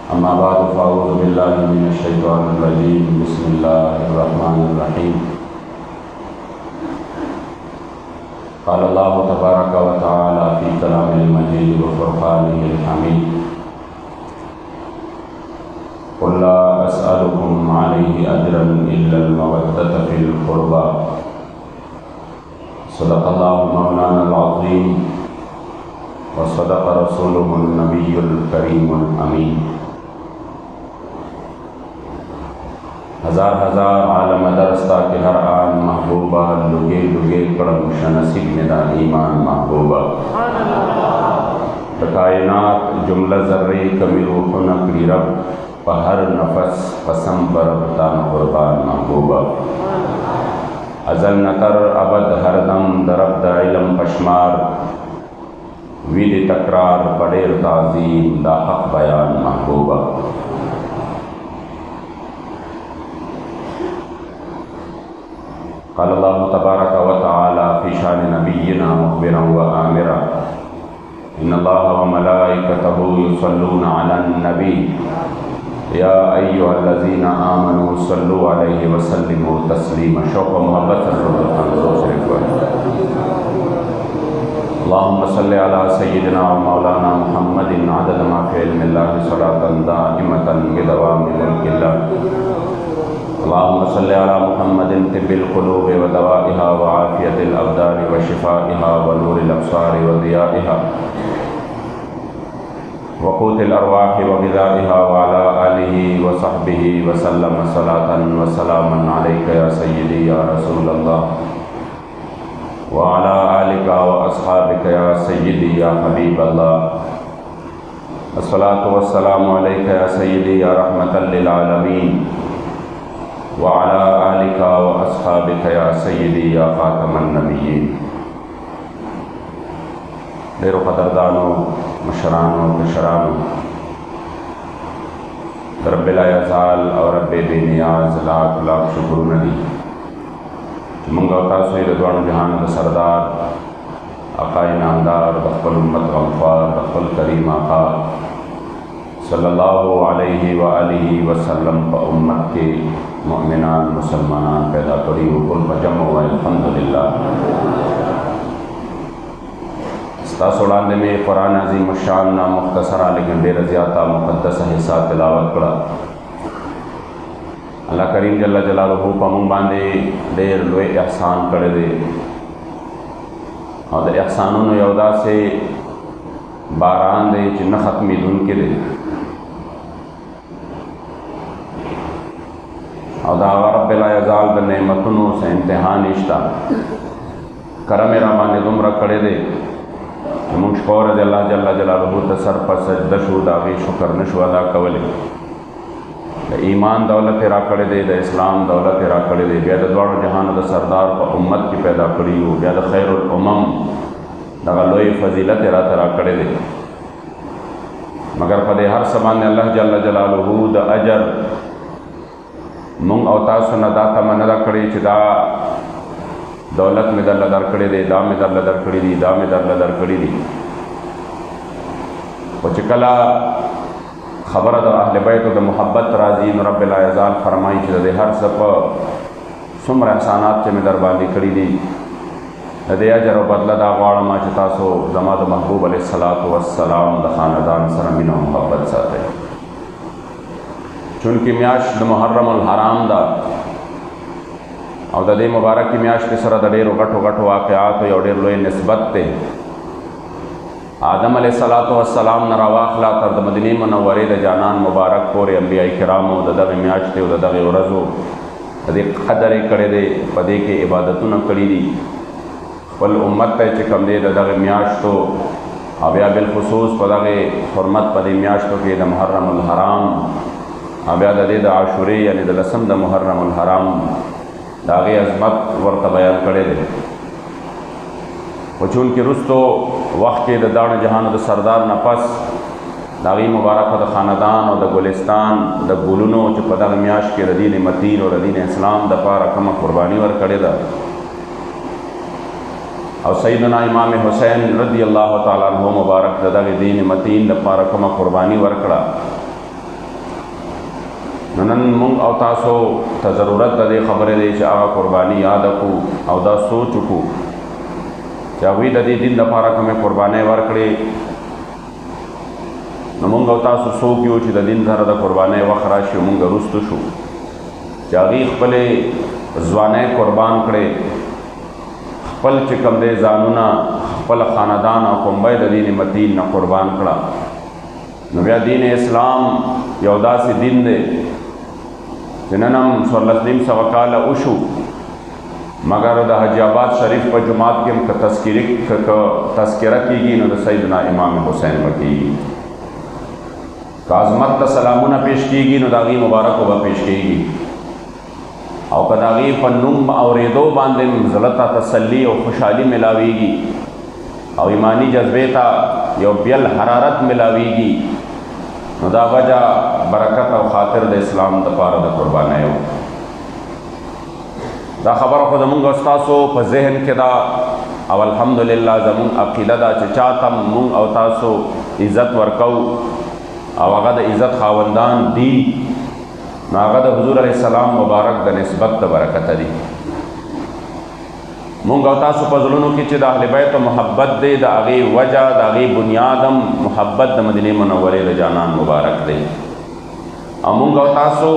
अम्मा बाद फ़अऊज़ु बिल्लाहि मिनश्शैतानिर्रजीम बिस्मिल्लाहिर्रहमानिर्रहीम। क़ाल अल्लाहु तबारक व तआला फ़ी कलामिल मजीद व फ़ुरक़ानिहिल हमीद। क़ुल ला अस्अलुकुम अलैहि अजरन इल्लल मवद्दत फ़िल क़ुरबा। सदक़ल्लाहु मौलानल अज़ीम व सदक़ रसूलुहुन नबियुल करीमुल अमीन। हज़ार हज़ार आलम दरस्ता के हर आन महबूबा लुगे लुगे कड़म शनसीब मेरा ईमान महबूबा। कायनात जुमला ज़र्रे कमिल हुनकरी रब हर नफस कसम पर तान कुर्बान महबूबा। अज़ल नतर अबद हरदम दरब द इलम पशमार विद तकरार बड़ेर ताज़ीम दा हक़ बयान महबूबा। क़ाल अल्लाहु तबारक व तआला फ़ी शान नबिय्यिना मुख़बिरन व आमिरा इन्नल्लाहा व मलाइकतहु युसल्लूना अलन नबी या अय्युहल्लज़ीना आमनू सल्लु अलैहि व सल्लिमू तस्लीमा। शौक़ व मोहब्बत से अल्लाहुम्मा सल्लि अला सय्यिदिना व मौलाना मुहम्मदिन अदद मा फ़ी इल्मिल्लाहि सलातन दाइमतन बिदवामि मुल्किल्लाह। अल्लाहुम्मा सल्लि अला मुहम्मदिन तिब्बिल क़ुलूबि व दवाइहा व आफ़ियतिल अब्दानि व शिफ़ाइहा व नूरिल अब्सारि व दियाइहा वक़ूतिल अरवाहि व ग़िज़ाइहा व अला आलिहि व सहबिहि व सल्लम सलातन व सलामन अलैका या सय्यदी या रसूलल्लाह व अला आलिका व अस्हाबिका या सय्यदी या हबीबल्लाह। अस्सलातु वस्सलामु अलैका या सय्यदी या रहमतल लिल आलमीन व अला आलिका व अस्हाबिका या सय्यदी या ख़ातमन नबिय्यीन। ढेरों क़दरदानो मशरानो कशरानो रब्बिल आज़ाल और रब्बे बेनियाज लाख लाख शुक्र नदी मंगा तासु रज़वान जहान द सरदार आक़ाए नामदार बख़्फ़ल उम्मत गमफ़ार बख़्फ़ल करीम आक़ा सल्लल्लाहु अलैहि व आलिहि वसल्लम प उम्मत के मोमिनान मुसलमानान पैदा करी वकुल मजम व अल्हम्दुलिल्लाह। तासोड़ांदे में क़ुरान अज़ीम शान ना मुख्तसरा लेकिन ढेर ज़्यादा मुक़द्दस हिस्सा तिलावत करा। अल्लाह करीम जल्ल जलालुहु पमुंग बांधे ढेर लोए एहसान करे दे और एहसानों ने यौदा से बारान दे चिन्ह ख़त्मी धुन के दे और दावा रब्बिल आज़ाल द नेमतुनों से इम्तिहान इश्ता करम रमाने दुमरा करे दे मुशकोर अल्लाह जल्ला जलालुहु तसर पर सजदा शुदा भी शुक्र नशु अदा कवले ईमान दौलत रा करे दे द इस्लाम दौलत रा करे दे बेद द्वार जहान द सरदार पर उम्मत की पैदा करी हो बेद खैरुल उमम दगा लोई फजीलत रा तरा करे दे मगर पदे हर समान अल्लाह जल्ला जलालुहु द अजर मुंग अवतास नदा तमन्ना करे चिदा दौलत में दर लदर कड़ी दे दा में दर लदर कड़ी दी दा में दर लदर कड़ी दी चिकला खबर द अहले बैत द मोहब्बत राजी रब्बिल आज़ाल फरमाई दे हर सप सुमर एहसानात चे में दरबानी कड़ी दी दे अजर व बदला दा वाड़ मा चतासो जमाद महबूब अलैहिस्सलातु वस्सलाम द खानदान सरमिन मोहब्बत साथे चूँकि म्याश द मुहर्रमुल हराम दा और दे मुबारक की म्याश के सर ढेरों गठो गठो वाक़यात और ढेर लोए निस्बत थे आदम अलैहिस्सलातु वस्सलाम न रवाखला तर मदीने मुनव्वरे द जानान मुबारक पोरे अंबिया किराम ददे म्याश थे ददे उरज़ो दे क़दर करे दे पदे के इबादतों न कड़ी दी पल उम्मत पे चिकम दे ददे म्याश तो अबिया बिलखुसूस पदे हुर्मत पदे म्याश तो के द मुहर्रमुल हराम अबिया दे द आशुरे यानी द लसम द मुहर्रमुल हराम दागे अज़मत वर्त बयान करे दे वचून के रुस्तो वक्त के दान जहान द सरदार नफस दागी मुबारक द ख़ानदान और द गुलिस्तान द गुलनो च पदा म्याश के रदीन मतीन और रदीन इस्लाम द पारा कम कुर्बानी वर करे दा और सैयदना इमाम हुसैन रज़ी अल्लाह तआला अन्हु मुबारक द दीन मतीन द पारा कम कुर्बानी वर कड़ा نن مونږ او تاسو ته ضرورت د دې خبرې دی چې هغه قرباني یاد کړو او دا سوچ وکړو چې هغوی د دې دین دپاره کومې قربانۍ ورکړې. نو مونږ او تاسو څوک یو چې د دین سره د قربانۍ وخت راشي مونږ وروسته شو چې هغوی خپلې ځوانۍ قربان کړې، خپل چې کوم دی ځانونه، خپل خاندان او کمبۍ د دین متین نه قربان کړه. نو بیا دین اسلام یو داسې دین دی چې نن هم 1400 کاله وشو، مگر د حاجی آباد شریف په جماعت کې هم که تذکره کېږي نو د سیدنا امام حسین به کېږي، که عظمت ته سلامونه پیش کېږي نو د هغې مبارکو به پیش کېږي، او که د هغې په نوم اورېدو باندې زړه ته تسلي او خوشحالي ملاویږي او ایمانی جذبې ته یو بیل حرارت ملاویږي نو دا وجه برکت او خاطر د اسلام دپاره د قربانۍ و. دا خبره خو زمونږ او ستاسو په ذهن کې ده او الحمدلله زمونږ عقیده ده چې چاته مونږ او تاسو عزت ورکو او هغه د عزت خاوندان دي نو هغه د حضور علیه السلام مبارک د نسبت د برکته دي. مونږ او تاسو په زړونو کې چې د اهل بیت محبت دی د هغې وجه د هغې بنیاد هم محبت د مدینې منورې د جانان مبارک دی، او مونږ او تاسو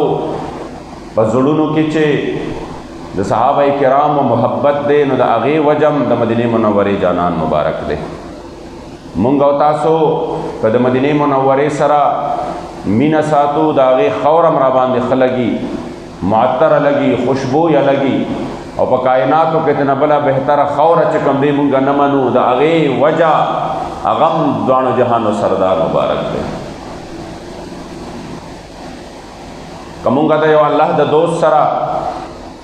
په زړونو کې چې د صحابه کرامو محبت دی نو د هغې وجه هم د مدینې منورې جانان مبارک دی. مونږ او تاسو که د مدینې منورې سره مینه ساتو د هغې خور هم را باندې ښه لګي، معطره لګي، خوشبویه لګي، او په کائناتو کې د نه بله بهتره خوره چې کوم دی مونږ نه منو د هغې وجه هغه هم دواړو جهانو سردار مبارک دی. که مونږ د یو الله د دوست سره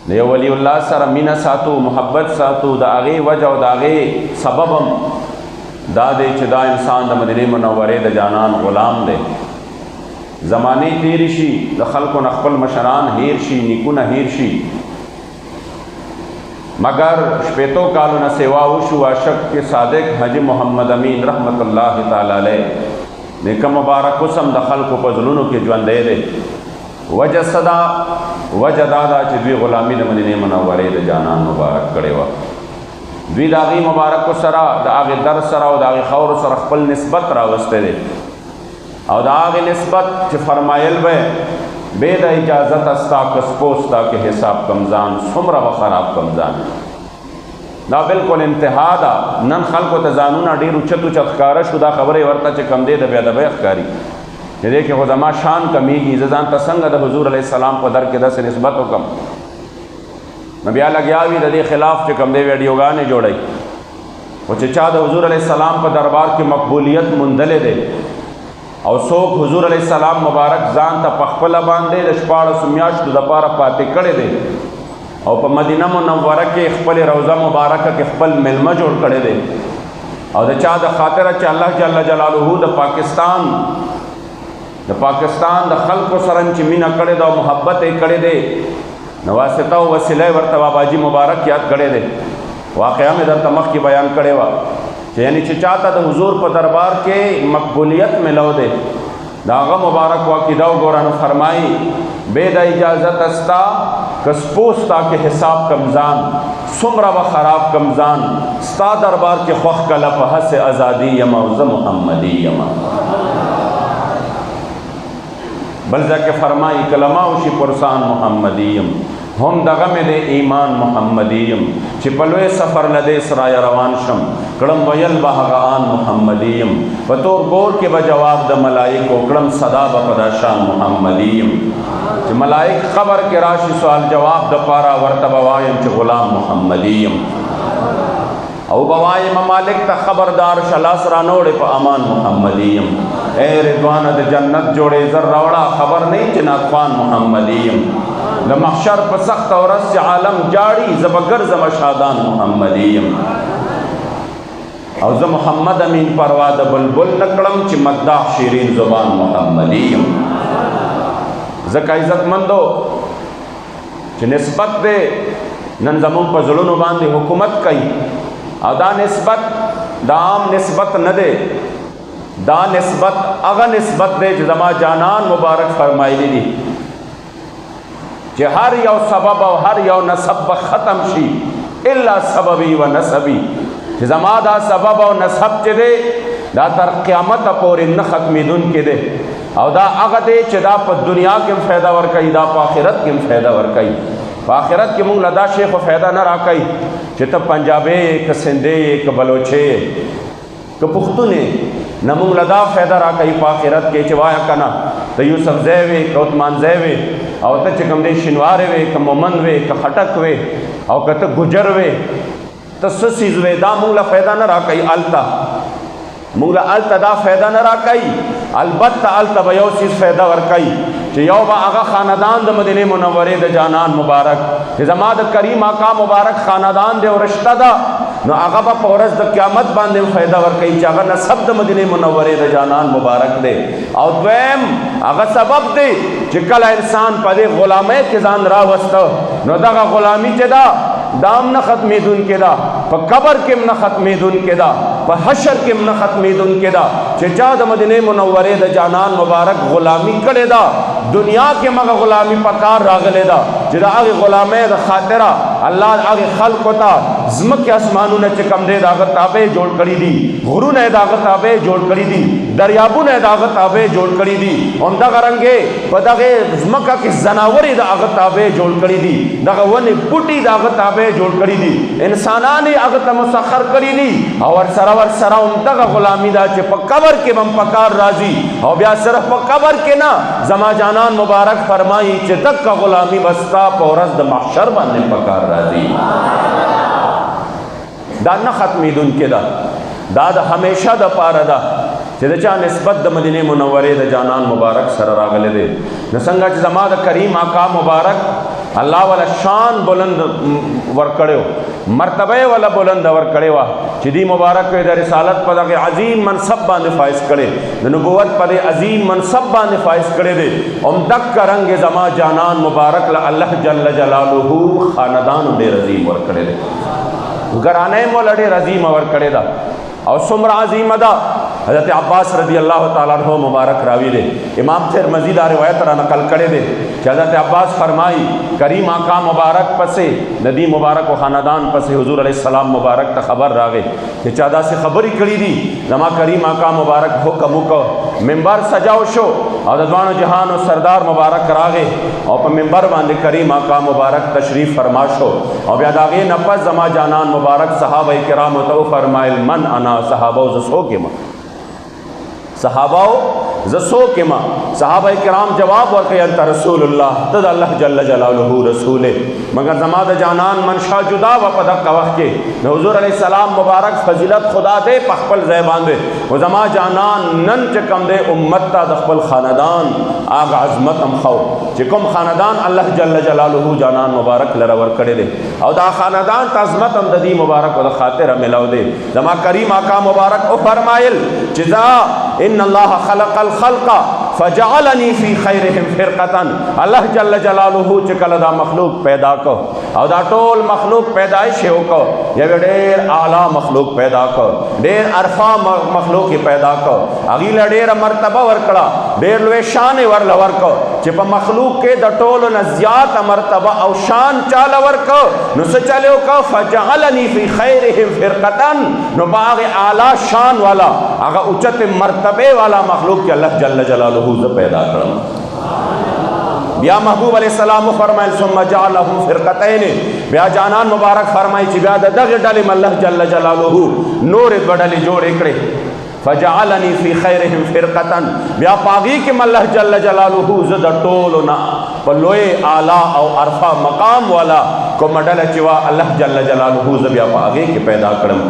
د یو ولی الله سره مینه ساتو، محبت ساتو، د هغې وجه او د هغې سبب هم دا دی چې دا انسان د مدینې منورې د جانان غلام دی. زمانې تیرې شي، د خلکو نه خپل مشران هیر شي، نیکونه هیر شي، مگر شپیتو کالو نه سیوا وشو عاشق کې صادق حاجی محمد امین رحمت الله تعالی علیه نیکه مبارک اسم د خلکو په زړونو کې ژوندی دی. وجه صدا وجه دا ده چې دوی غلامي د مدینې منورې د جانان مبارک کړې وه. دوی د هغې مبارکو سره د هغې در سره او د هغې خاورو سره خپل نسبت راوستی دی، او د هغې نسبت چې فرمایل به بے د اجازت استا کسپوستا کے حساب کمزان سمرا و خراب کمزان. دا بالکل انتها ده. نن خلکو ته ځانونه ډېر اوچت اوچت ښکاره شو، دا خبرې ورته چې کم دی د بېادبۍ ښکاري چې دې کې خو زما شان کمیږي، زه ځان ته څنګه د حضور علیه السلام په در کې داسې نسبت وکړم. نو بیا لګیا وي د دې خلاف چې کم دی ویډیوګانې جوړوي، خو چې چا د حضور علیه السلام په دربار کې مقبولیت موندلی دی او څوک حضور علیه السلام مبارک ځان ته پخپله باندې د 14 میاشتو دپاره پاتې کړی دی او په مدینه منوره کې خپل روضه مبارکه کې خپل ملمه جوړ کړی دی، او د چا د خاطره چې الله جل جلاله د پاکستان د خلکو سره چې مینه کړې ده او محبت یې کړی دی نو واسطه او وسیله ورته باباجي مبارک یاد کړی دی. واقعه مې درته مخکې بیان کړې وه چې یعنی چې چاته د حضور په دربار کې مقبولیت ملو دی د هغه مبارک عقیده وګوره نو فرمایي بے د اجازت استا کسپوستا کے حساب کمزان سمرا و خراب کمزان ستا دربار کے خوخ کلا په حس ازادی یما و ز محمدی یما. بل ځکه فرمایي کلماوشي پرسان محمدیم هم دغه مې د ایمان محمدیم چې په لوی سفر له دې سرایه روان شم کړم ویل به هغه آن محمدیم په تور ګور کې به جواب د ملایکو کړم صدا به په دا شان محمدیم چې ملایک خبر کې راشي سوال جواب د پاره ورته به وایم چې غلام محمدیم او بوائی ممالک تا خبردار شلاس رانوڑے پا امان محمدیم اے رضوان د جنت جوڑے ذر روڑا خبر نہیں چنات خوان محمدیم د محشر پا سخت و رس عالم جاڑی زبگر زمشادان محمدیم او ز محمد امین پرواد بلبل نکڑم چی مداح شیرین زبان محمدیم زکا عزت مندو چی نسبت دے ننزمون پا ظلون باندے حکومت کئی او دا نسبت دا عام نسبت نہ دے دا نسبت اغا نسبت دے جو زما جانان مبارک فرمائی دی چې هر یو سبب او هر یو نسب ختم شي الا سببي و نسبي، چې زما دا سبب او نسب چې دی دا تر قیامت پورې نه ختمېدونکی دی، او دا هغه دی چې دا په دنیا کې هم فایده ورکوي، دا په آخرت کې هم فایده ورکوي. په آخرت کې موږ له دا شی خو فایده نه راکوي چې ته پنجابی یې که سندھی یې که بلوچی یې که پښتون یې، نه موږ له دا فایده راکوي په آخرت کې چې وایه که نه ته یوسف ځای وې که عثمان ځای وې، او ته چې کوم دی شینواری وې که مومن وې که خټک وې، او که ته ګجر وې ته څه څیز وې، دا موږ له فایده نه راکوي. هلته موږ له هلته دا فایده نه راکوي، البته هلته به یو څیز فایده ورکوي چې یو به هغه خاندان د مدینې منورې د جانان مبارک چې زما د کریم آقا مبارک خاندان دی او رشته ده، نو هغه به په ورځ د قیامت باندې فایده ورکوي چې هغه نسب د مدینې منورې د جانان مبارک دی. او دویم هغه سبب دی چې کله انسان په دې غلامۍ کې ځان راوسته نو دغه غلامي چې ده دام نه ختمېدونکې ده، په قبر کې هم نه ختمېدونکې ده، په حشر کې هم نه ختمېدونکې ده چې چا د مدینې منورې د جانان مبارک غلامي کړې ده، دنیا کې مغه غلامي په کار راغلی ده چې د هغې غلامۍ د خاطره الله هغې خلقو ته ځمکې اسمانونه چې کوم دی د هغه تابع جوړ کړي دي، غرونه یې د هغه تابع جوړ کړي دي، دریابونه یې د هغه تابع جوړ کړي دي، همدغه رنګې په دغې ځمکه کې ځناور یې د هغه تابع جوړ کړي دي، دغه ونې بوټي د هغه تابع جوړ کړي دي، انسانان یې هغه ته مسخر کړي دي، او ورسره همدغه غلامي ده چې په قبر کې به هم په کار راځي، او بیا صرف په قبر کې نه زما جانان مبارک فرمایي چې دغه غلامي به ستا په ورځ د محشر باندې په کار راځي. دا نه ختمېدونکې ده، دا د همیشه دپاره ده چې د چا نسبت د مدینې منورې د جانان مبارک سره راغلی دی. نو څنګه چې زما د کریم آقا مبارک الله والا شان بلند ورکړی، مرتبه والا بلند ورکړی وه چې دی مبارک د رسالت په دغه عظیم منصب باندې فایز کړی، د نبوت په دې عظیم منصب باندې فایز کړی دی. همدغه رنګ زما جانان مبارک له الله جل جلاله خاندان ډېر عظیم ورکړی دی، ګرانۍ مو له ډېر عظیمه ورکړې ده. او څومره عظیمه ده حضرت عباس رضی اللہ تعالیٰ عنہ مبارک راوی دے، امام ترمذی دا روایت را نقل کرے دے کہ حضرت عباس فرمائی کریم آقا مبارک پسے ندی مبارک و خاندان پسے حضور علیہ السلام مبارک تا خبر راگے کہ چادا سے خبری کری دی زما کریم آقا مبارک حکم ممبر سجاو شو اور ددوان جہان و سردار مبارک راگے اور پا ممبر باندے کریم آقا مبارک تشریف فرما شو اور بیاد آگے نفس زما جانان مبارک صحابہ کرام و تو فرمائل من انا صحابہ زسو کے ماں صحاباو زسو کے ماں صحابہ کرام جواب ورکے انت رسول اللہ تد اللہ جل جلالہ رسول مگر زماد جانان منشا جدا و پدق کا وقت کے حضور علیہ السلام مبارک فضیلت خدا دے پخپل زیبان دے و زما جانان نن چکم دے امت تا دخپل خاندان آگ عظمت ام خو چکم خاندان اللہ جل جلالہ جانان مبارک لرور کڑے دے او دا خاندان تا عظمت ام دی مبارک و دا خاطر ملاو دے زما کریم آقا مبارک او فرمائل جزا ان اللہ خلق الخلق فجعلنی فی خیرہم فرقتن اللہ جل جلالہ چکل دا مخلوق پیدا کو او دا ټول مخلوق پیدائش ہو کو یہ دیر اعلیٰ مخلوق پیدا کو دیر عرفہ مخلوق پیدا کو اگیل دیر مرتبہ ورکڑا دیر لوے شان ورل ورکو چپا مخلوق کے دا ټول نزیات مرتبہ او شان چال ورکو نو سچلو کو فجعلنی فی خیرہم فرقتن نو باغ اعلیٰ شان والا اگا اچت مرتبے والا مخلوق کے اللہ جل جلالہ پیدا کرنا بیا محبوب علیہ السلام فرمائل ثم جعلہم فرقتین بیا جانان مبارک فرمائی چی بیا دغ ڈالیم اللہ جل جلالہ نور بڑھلی جوڑ اکڑے فجعلنی فی خیرہم فرقتن بیا پاگی کم اللہ جل جلالہ زد ٹولنا پلوئے آلہ او عرفہ مقام والا کو مڈل چوا اللہ جل جلالہ زد بیا پاگی کے پیدا کرم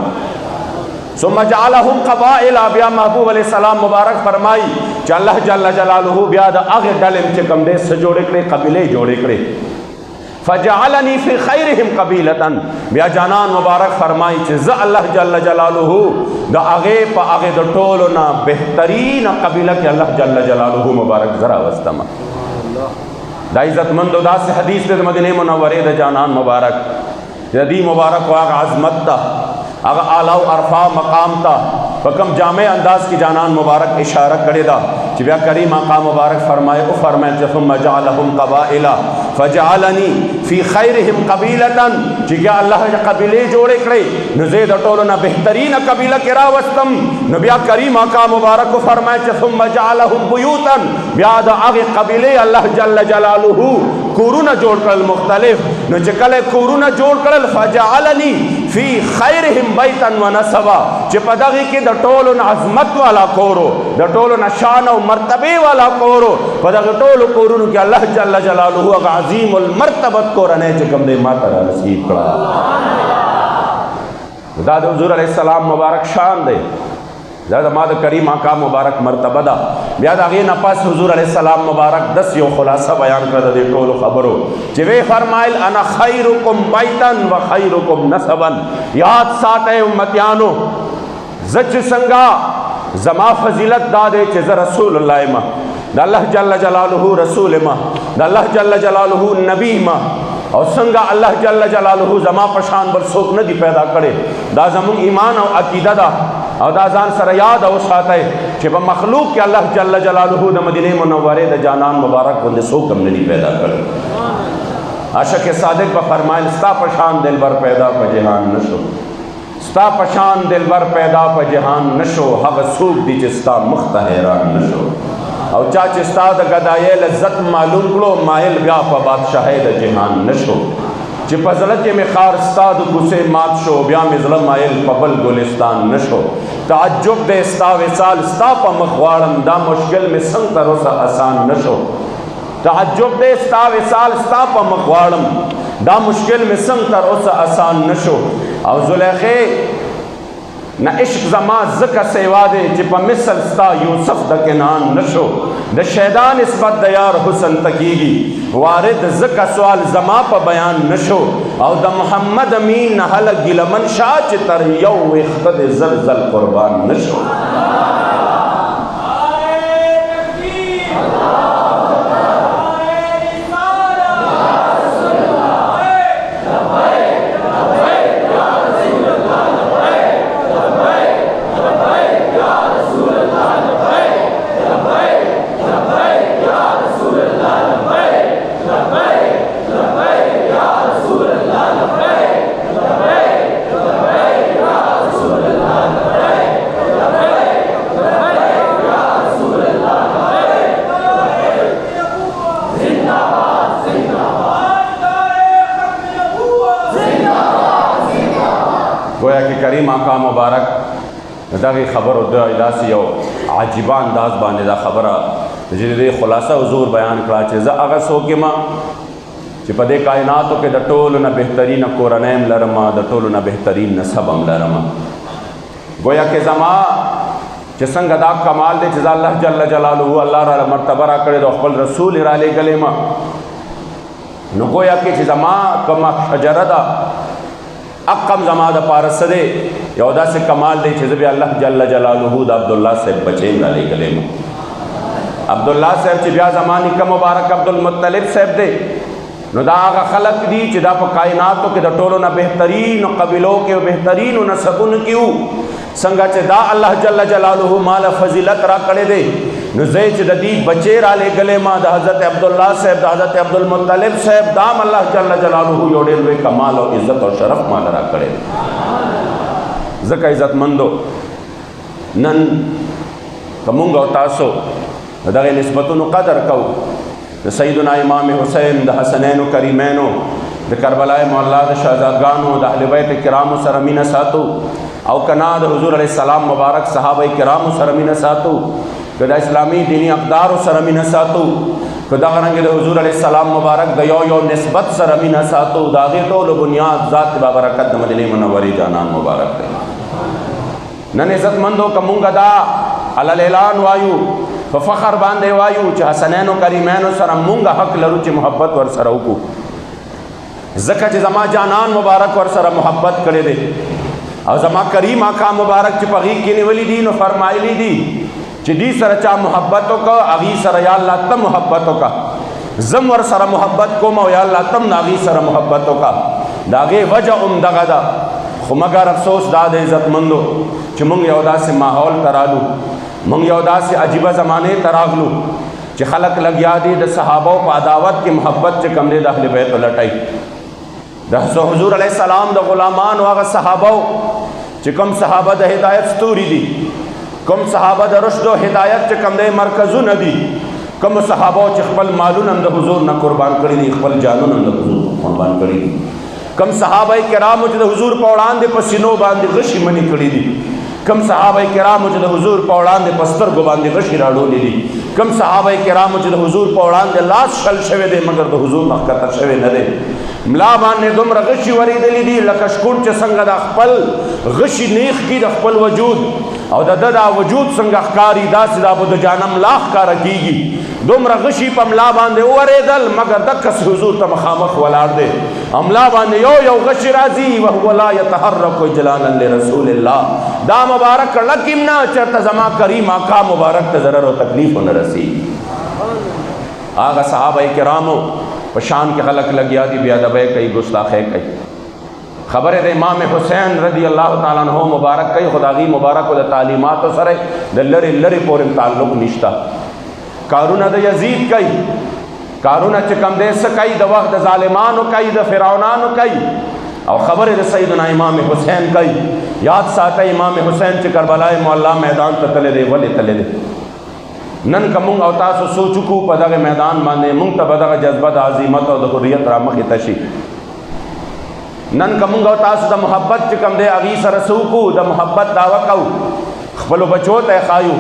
ثم جعلہم قبائل بیا محبوب علیہ السلام مبارک فرمائی کہ اللہ جل جلالہ بیا دا اغی ڈلم چکم دے سجوڑے کرے قبیلے جوڑے کرے فجعلنی فی خیرہم قبیلتن بیا جانان مبارک فرمائی کہ ز اللہ جل جلالہ دا اغی پا اغی دا ٹولنا بہترین قبیلہ کہ اللہ جل جلالہ مبارک ذرا وستما دا عزت مند دا سے حدیث دے مدینہ منورے دا جانان مبارک دی مبارک واغ عظمت تا اگر آلہ و عرفہ مقام تا پکم جامع انداز کی جانان مبارک اشارہ کرے دا کہ بیا کریم آقا مبارک فرمائے او فرمائے ثم جعلهم قبائل فجعلنی فی خیرهم قبیلتا کہ کیا اللہ قبیلے جوڑے کرے نزید ٹولنا بہترین قبیلہ کرا وستم نبیا کریم آقا مبارک فرمائے ثم جعلهم بیوتا بیا دا آگے قبیلے اللہ جل جلالہ کورونا جوڑ کرل مختلف نو چکلے کورونا جوڑ کرل فجعلنی فی خیرهم بیتا و نصبا چپا دغی کی دا ٹولن عظمت والا کورو دا ٹولن شان و مرتبے والا کورو پا دغی ٹول کورونو کی اللہ جل جلالہ اگا عظیم المرتبت کورنے چکم دے ماتر نصیب کرا دا دا حضور علیہ السلام مبارک شان دے دا ماد کریم آقا مبارک مرتبہ دا بیاد آگین پاس حضور علیہ السلام مبارک 10 یو خلاصہ بیان کردہ دے ٹولو خبرو چوے فرمائل انا خیرکم بیتن و خیرکم نصبا یاد ساتے امتیانو زچ سنگا زما فضیلت دادے چیز رسول اللہ ما دا اللہ جل جلالہ رسول ما دا اللہ جل جلالہ نبی ما اور سنگا اللہ جل جلالہ زما پشان بر سوک ندی پیدا کرے دا زمان ایمان و عقیدہ دا اور دا زان سر یاد او ساتا ہے کہ با مخلوق کے اللہ جل جلالہ دا مدینہ منورے دا جانان مبارک بندے سوکم ندی پیدا کرے عاشق صادق با فرمائل ستا پشان دل بر پیدا پا جہان نشو ستا پشان دل بر پیدا پا جہان نشو حق سوک دی چستا مختحیران نشو اور چاچ استاد گدائے لذت معلوم کرو مائل بیا پا بادشاہی دا جہان نشو چی پزلت میں خار استاد کسے مات شو بیا مظلم مائل پا بل گلستان نشو تعجب دے استا وصال استا پا مخوارم دا مشکل میں سنگ تروسا آسان نشو تعجب دے استا وصال استا پا مخوارم دا مشکل میں سنگ تروسا آسان نشو اور زلیخے نہ عشق زمان زکا سیوا دے چپا مثل ستا یوسف دا کنان نشو دا شیدان اسبت دیار حسن تکیگی وارد زکا سوال زمان پا بیان نشو او دا محمد امین نحلق گلمن شاہ چتر یو اختد زلزل قربان نشو گویا کہ کریم آقا مبارک داغی خبر دا اداسی یو عجیبہ انداز باندے دا خبرہ جدی خلاصہ حضور بیان کرا چیزا اگر سوکی ما چی پا دے کائناتو کے دا ٹولنا بہترین قرآنیم لرما دا ٹولنا بہترین نصبم لرما گویا کہ زمان چی سنگ دا کمال دے چیزا اللہ جل جلالہ اللہ را مرتبہ را کرے دا اخبر رسول را لے گلے ما نو گویا کہ چی زمان کما شجرہ دا اقم زمان دا پارس دے یودا سے کمال دے چیزا بھی اللہ جل جلالہ دا عبداللہ سے بچیں را لے گلے ما عبداللہ صاحب چی بیا زمانی کا مبارک عبدالمطلب صاحب دے نو دا آغا خلق دی چی دا پا کائناتو کے دا ٹولو نا بہترین قبلوں کے بہترین نسبن کیوں سنگا چی دا اللہ جل جلالہ مالا فضیلت را کڑے دے نو زی چی دا دی بچے را لے گلے ما دا حضرت عبداللہ صاحب دا حضرت عبدالمطلب صاحب دام اللہ جل جلالہ یوڑے لوے کمال و عزت و شرف مالا را کڑے دے زکا عزت مندو نن کمونگا و تاسو دا غی نسبتونو قدر کو دا سیدنا امام حسین دا حسنین و کریمین دا کربلائے مولا دا شہزادگانو دا اہل بیت کرام و سرمین ساتو او کنا دا حضور علیہ السلام مبارک صحابہ کرام و سرمین ساتو دا اسلامی دینی اقدار و سرمین ساتو دا غرنگ دا حضور علیہ السلام مبارک دا یو نسبت سرمین ساتو دا غیر طول و بنیاد ذات بابرکت دا مدینہ منوری جانان مبارک دے نن عزت مندو کا مونگا دا علال اعلان وایو فخر باندے وایو چی حسنین و کریمین و سر مونگا حق لرو چی محبت ور سر اوکو زکا چی زما جانان مبارک ور سر محبت کرے دے اور زما کریم آقا مبارک چی پغیق کی نولی دی نو فرمائلی دی چی دی سر چا محبتو کا اغی سر یا اللہ تم محبتو کا زم ور سر محبت کو مو یا اللہ تم ناغی سر محبتو کا داغے وجہ دغدا خو مګر افسوس دا د عزتمندو چې موږ یو داسې ماحول ته رالو، موږ یو داسې عجیبه زمانې ته راغلو چې خلک لګیا دي د صحابو په عداوت کې محبت چې کم دی د اهل بیت لټای. د حضور علیه السلام د غلامان او هغه صحابو چې کوم صحابه د هدایت ستوري دي، کوم صحابه د رشد او هدایت چې کم دی مرکزونه دي، کوم صحابه چې خپل مالونه د حضور نه قربان کړي دي، خپل جانونه د حضور قربان کړي دي، کوم صحابه کرام چې د حضور په وړاندې په سینو باندې غشي منی کړي دي، کم صحابه کرامو چې د حضور په وړاندې په سترګو باندې غشي راړولې دي، کم صحابه کرامو چې د حضور په وړاندې لاس شل شوی دی مګر د حضور نه ښکته شوی نه دی، ملا باندې دومره غشي ورېدلي دي لکه شکون چې څنګه د خپل غشي نیخ کي د خپل وجود او د ده دا وجود څنګه ښکاري داسې د ابو د جانم لا ښکاره کېږي، دومره غشي په ملا باندې وورېدل مګر دقسې حضور ته مخامخ ولاړ دی، ملا باندې یو غشي راځي وهو لا یتحرک اجلالا لرسول الله. دا مبارک لکیم نه چرته زما کریم آقا مبارک ته ضرر او تکلیف ونه رسېږي. هغه صحابه کرامو په شان کې خلک لګیا دي بې ادبۍ کوي، ګستاخۍ کوي. خبرې د امام حسین رضی الله تعالی عنہ مبارک کوي، خو د هغې مبارکو د تعلیماتو سره د لرې لرې پورې تعلق نشته. کارونه د یزید کوي، کارونه چې کم دی څه کوي د وخت د ظالمانو کوي، د فرعونانو کوي، او خبرې د سیدنا امام حسین کوي. یاد ساتئ امام حسین چې کربلای معلی میدان ته تللی دی، ولې تللی دی؟ نن که مونږ او تاسو سوچ وکړو په دغه میدان باندې مونږ ته به دغه جذبه د عظیمت او د حریت را مخې ته شي. نن که مونږ او تاسو د محبت چې کوم دی هغې سره څه وکړو، د محبت دعوه کوو، خپلو بچو ته یې ښایو.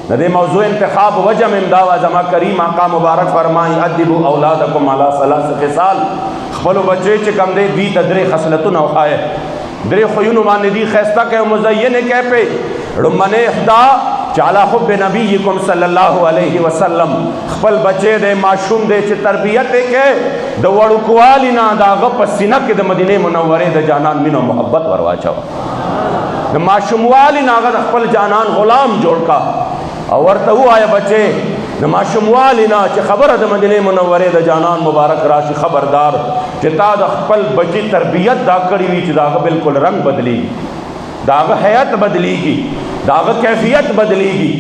د دې موضوع انتخاب وجه مې دا وه، زما کریم آقا مبارک فرمایي ادبوا اولادکم علی ثلاث خصال. خپلو بچې چې کوم دی دوی ته درې خصلتونه وښایه، درې خویونو باندې دوی ښایسته کړئ او مزینې کړئ پې. لومبنۍ احدا چې علی حب نبیکم صلی الله علیه وسلم، خپل بچې دی ماشوم دی چې تربیت یې کړې د وړوکوالي نه د هغه په سینه کې د مدینې منورې د جانان مینه او محبت ور واچوه، د ماشوموالي نه هغه د خپل جانان غلام جوړ کا او ورته ووایه بچې د ماشوموالي نه چې خبره د مدینې منورې د جانان مبارک راشي خبردار چې تا د خپل بچي تربیت دا کړې وي چې د هغه بالکل رنګ بدلیږي، د هغه حیات بدلیږي، د هغه کیفیت بدلیږي،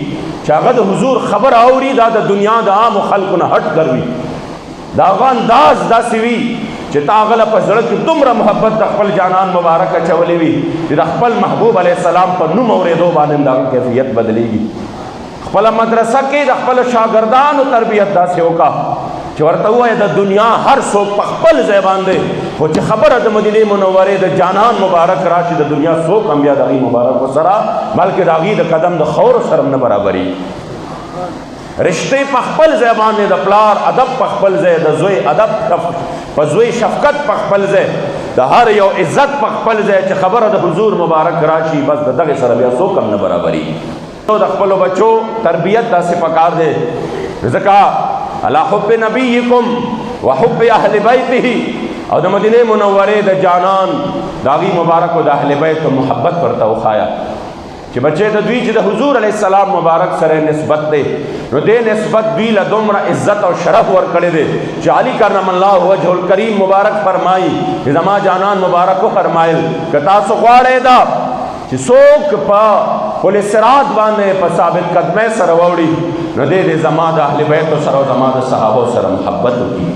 چې هغه د حضور خبر اوري دا د دنیا د عامو خلکو نه هټ کر وي، د هغه انداز داسې وي چې تا هغه له په زړه کې دومره محبت د خپل جانان مبارک اچولی وي چې د خپل محبوب علیه السلام په نوم اورېدو باندې د هغه کیفیت بدلیږي. خپله مدرسه کې د خپلو شاګردانو تربیت داسې وکړه چې ورته ووایه د دنیا هر څوک په خپل ځای باندې، خو چې خبره د مدینې منورې د جانان مبارک راشي د دنیا څوک هم بیا د هغې مبارکو سره بلکې د هغې د قدم د خورو سره هم نه برابرېږي. رشتې په خپل ځای باندې، د پلار ادب په خپل ځای، د زوی ادب په زوی شفقت په خپل ځای، د هر یو عزت په خپل ځای، چې خبره د حضور مبارک راشي بس د دغې سره بیا څوک هم نه برابرېږي. د خپلو بچو تربیت داسې پکار دی ځکه علی حب نبیکم و حب اهل بیته، او د مدینې منورې د جانان د هغې مبارکو د اهل بیت محبت ورته وښایه چې بچې د دوی چې د حضور علیه السلام مبارک سره نسبت دی نو دې نسبت دوی له دومره عزت او شرف ورکړی دی چې علي کرم الله وجه الکریم مبارک فرمایي چې زما جانان مبارک وفرمایل که تاسو غواړئ دا چې څوک په پل صراط باندې په ثابت قدمۍ سره واوړي نو دې زما د اهل بیتو سره او زما د صحابو سره محبت وکړي.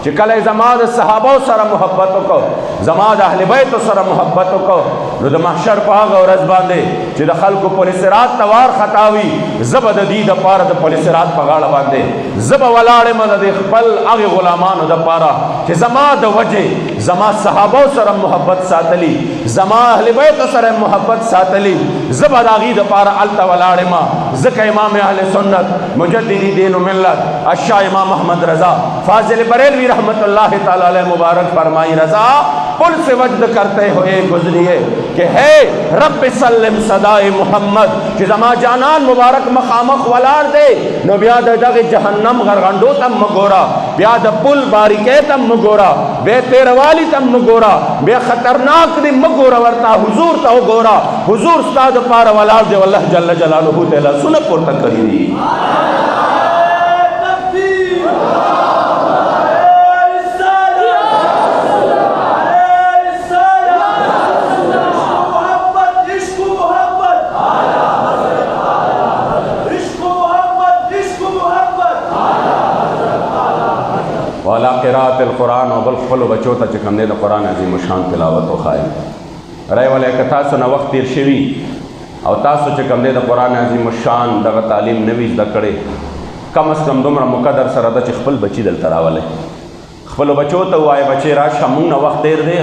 چې کله زما د صحابو سره محبت وکړو، زما د اهل بیتو سره محبت وکړو، نو د محشر په هغه ورځ باندې چې د خلکو پل صراط ته وار خطا وي، زه به د دې دپاره د پل صراط په غاړه باندې زه به ولاړ یم د خپل هغې غلامانو دپاره چې زما د وجې زما صحابو سره محبت ساتلی، زما اهل بیتو سره محبت ساتلی، زه به د هغې دپاره هلته ولاړ یم. ځکه امام اهل سنت مجددی دین و ملت الشاه امام احمد رضا فاضل بریلوی رحمت اللہ تعالی علیہ مبارک فرمائی رضا پل سے وجد کرتے ہوئے گزریے کہ ہے رب سلم صدائے محمد کہ زما جانان مبارک مخامخ ولار دے نو بیا دغه جہنم غرغنڈو تم مگورا، بیا د پل باریکے تم مگورا، بے تیروالی تم مگورا، بے خطرناک دی مگورا ورتا حضور تا گورا، حضور استاد پار ولار دے واللہ جل جلالہ تعالی سن پورتا کری دی. والا قرات القرآن او بل خپلو بچو ته چې کوم دی د قرآن عظیم الشان تلاوت وښایي رای ولی که تاسو نه وخت تیر شوي او تاسو چې کوم دی د قرآن عظیم الشان دغه تعلیم نه وي زده کړی کم از کم دومره مقدر سره ده چې خپل بچي دلته راولی خپلو بچو ته ووایه بچې راشه مونږ نه وخت تیر دی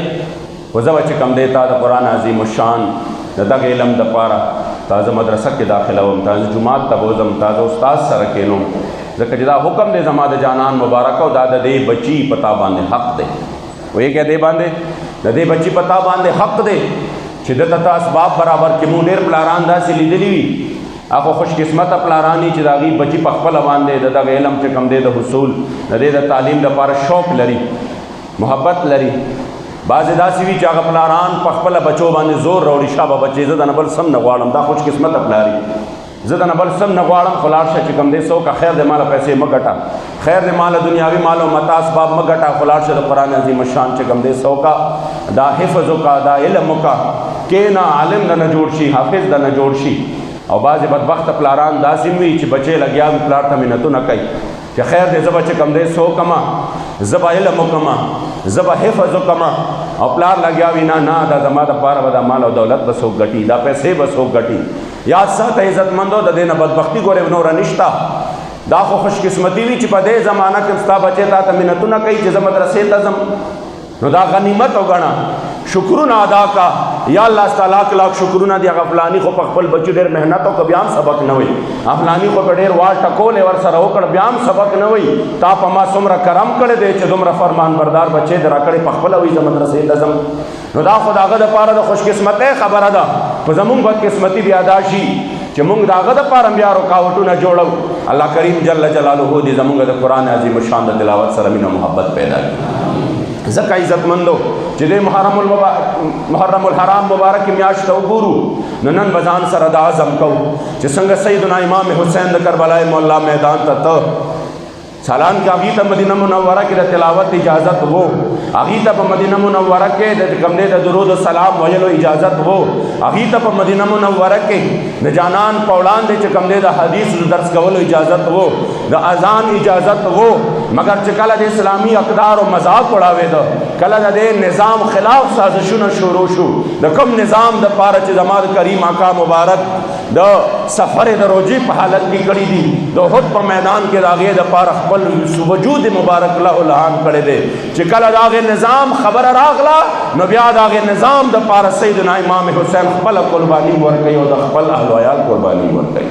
خو زه به چې کوم دی تا د قرآن عظیم الشان د دغه علم دپاره تازه مدرسه کې داخله وم تازه جومات ته بوځم تازه استاد سره کینوم ځکه چې دا حکم دی زما د جانان مبارک او دا د دې بچي په تا باندې حق دی وایي دې باندې د دې بچي په تا باندې حق دی چې دته ته اسباب برابر کړي مونږ ډېر پلاران داسې لیدلي وي هغه خوش قسمته پلاران چې د هغې بچي په خپله باندې د دغه علم چې کوم دی د حصول د دې د تعلیم لپاره شوق لري محبت لري بعضې داسې وي چې هغه پلاران په خپله بچو باندې زور راوړي شابه بچې زه د نه بل سم نه غواړم دا خوش قسمته پلاري زه د نه بل سم نه غواړم خو لاړ شه چې کوم دی څوکه خیر د ماله پیسې مه ګټه خیر د ماله دنیاوي مال او متا اسباب مه ګټه خو لاړ شه د قرآن عظیم الشان چې کوم دی څوکه دا حفظ وکړه دا علم وکړه کېنه عالم د نه جوړ شي حافظ د نه جوړ شي او بعضې بدبخته پلاران داسې وي چې بچې لګیا وي پلار ته منتونه کوي چې خیر دی زه به چې کوم دی څه وکړمه زه به علم وکړمه زه به حفظ وکړمه او پلار لګیا وي نه دا زما دپاره به دا مال او دولت به څوک ګټي دا پیسې به څوک ګټي یاد ساته عزتمندو د دې نه بدبختي ګورې نوره نشته دا خو خوش قسمتي وي چې په دې زمانه کې ستا بچې تا ته منتونه کوي چې زه مدرسې ته ځم نو دا غنیمت وګڼه شکرونه ادا کا یا الله ستا لاک لاک شکرونه دي هغه فلاني خو په خپل بچو ډېر محنت وکړه بیا هم سبق نه وي فلاني خو په ډېر وار ټکول یې ورسره وکړه بیا هم سبق نه وي تا په ما څومره کرم کړی دی چې دومره فرمان بردار بچې دې راکړې په خپله وي زه مدرسې ته ځم نو دا خو د هغه دپاره د خوش قسمتۍ خبره ده په زمونږ بدقسمتي بیا دا شي چې مونږ د هغه دپاره بیا رکاوټونه جوړو الله کریم جل جلاله دې زمونږ د قرآن عظیم الشان د تلاوت سره مینه محبت پیدا کړي ځکه عزتمندو چې د محرم الحرام مبارک میاشت ته وګورو نو نن به ځان سره دا عزم کوو چې څنګه سیدنا امام حسین د کربلای مولا میدان ته ته سالان کې هغې ته مدینه منوره کې د تلاوت اجازت وو هغې ته په مدینه منوره کې د کوم دی د درود و سلام ویلو اجازت وو هغې ته په مدینه منوره کې د جانان په وړاندې چې کوم دی د حدیث درس کولو اجازت وو د اذان اجازت وو مگر چې کله د اسلامي اقدار او مذاق وړاوېده کله د دې نظام خلاف سازشونه شروع شو د کوم نظام دپاره چې زما د کریم آقا مبارک د سفر د روجې په حالت کې کړي دي د احد په میدان کې د هغې دپاره خپل وجود مبارک له الهام کړی دی چې کله د هغې نظام خبره راغله نو بیا د هغې نظام دپاره سیدنا امام حسین خپله قرباني ورکوي او د خپل اهل و عیال قرباني ورکوي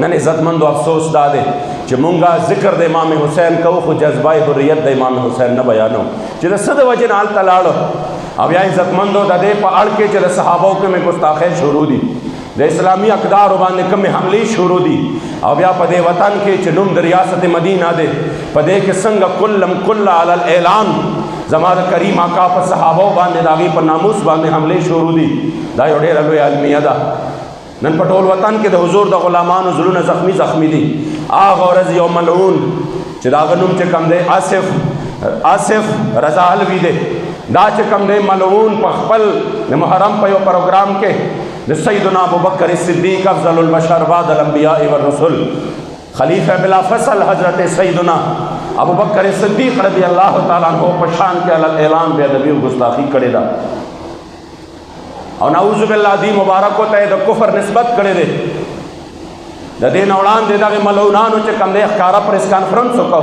نن عزتمندو افسوس دا دی چې مونږه ذکر د امام حسین کوو خو جذبه حریت د امام حسین نه بیانو چې د څه د وجې نه هلته لاړو او یا عزتمندو د دې په اړ کې چې د صحابو کې مې ګستاخۍ شروع دي د اسلامي اقدارو باندې کومې حملې شروع دي او بیا په دې وطن کې چې نوم د ریاست مدینه دی په دې کې څنګه کلم کل علی الاعلان زما د کریم آقا په صحابو باندې د هغې په ناموس باندې حملې شروع دي دا یو ډېره لویه المیه ده نن په ټول وطن کې د حضور د غلامانو زړونه زخمی دي هغه ورځ یو ملعون چې د هغه نوم چې کوم دی آصف رضا علوي دی دا چې کوم دی ملعون په خپل د محرم په یو پروګرام کې د سیدنا ابوبکر صدیق افضل البشر بعد الانبیاء والرسل خلیفہ بلا فصل حضرت سیدنا ابوبکر صدیق رضی اللہ تعالیٰ عنہ په شان کې اعلان بے ادبی او ګستاخی کړې ده او نعوذ بالله دی مبارکو ته د کفر نسبت کړې ده د دې نه وړاندې دغه ملعونانو چې کوم دی ښکاره پریس کانفرنس وکړ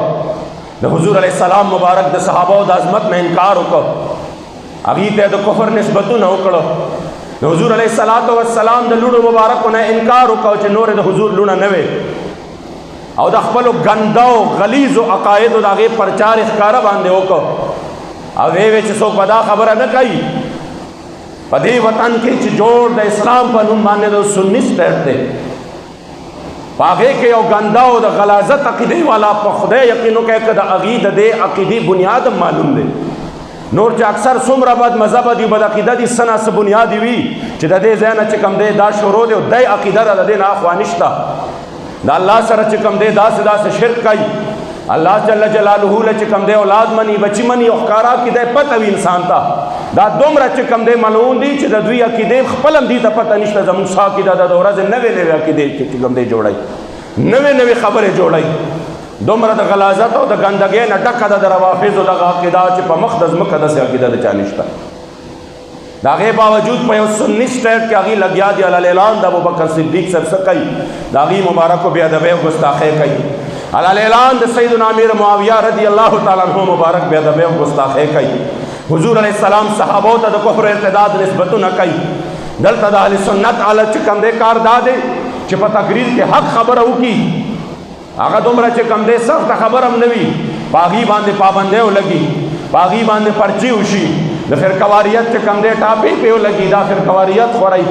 د حضور علیه السلام مبارک د صحابه د عظمت نه انکار وکړ هغې ته د کفر نسبتونه وکړو د حضور علیه السلام د لوڼو مبارکو نه انکار وکړو چې نورې د حضور لوڼه نه وې او د خپلو ګندو غلیظو عقایدو د هغې پرچار ښکاره باندې وکړو او ویې چې څوک به دا خبره نه کوي په دې وطن کې چې جوړ د اسلام په نوم باندې د سني سټیټ دی په هغې کې یو ګنده او د غلاظت عقیدې والا په خدای یقین وکړئ که د هغې د دې عقیدې بنیاد هم معلوم دی نور چې اکثر څومره بد مذهبه دي بد عقیده دي څه نه څه بنیادې وي چې د دې ځای نه چې کوم دی دا شروع دی او دی عقیده ده د دې نه اخوا نشته د الله سره چې کوم دی داسې شرک کوي الله جل جلاله له چې کوم دی اولاد مني بچي مني او ښکاره عقیده پته وي انسان ته دا دومره چې کوم دی ملعون دي چې د دوی عقیدې خپل هم دي ته پته نشته زموږ څه عقیده ده د ورځې نوې عقیدې چې کوم دی جوړوي نوې خبرې جوړوي دومره د غلاظت او د ګندګۍ نه ډکه ده د روافضو دغه عقیده چې په مخ د ځمکه داسې عقیده د چا نشته. د هغې باوجود په یو سني سټیټ کې هغې لګیا دي علالاعلان د ابوبکر صدیق صاحب څه کوي؟ د هغې مبارکو بې ادبۍ او ګستاخۍ کوي. علالاعلان د سیدنا امیر معاویه رضی الله تعالی عنه مبارک بې ادبۍ او ګستاخۍ کوي. حضور علیه السلام صحابو ته د کفر ارتداد نسبتونه کوي. دلته د اهل سنت حالت چې کوم دی کار دا دی چې په تقریر کې حق خبره وکړي، هغه دومره چې کوم دی سخته خبره هم نه وي، په هغې باندې پابندۍ ولګي، په هغې باندې پرچې وشي، د فرقواریت چې کوم دی ټاپې پې ولګي، دا فرقواریت خورئ.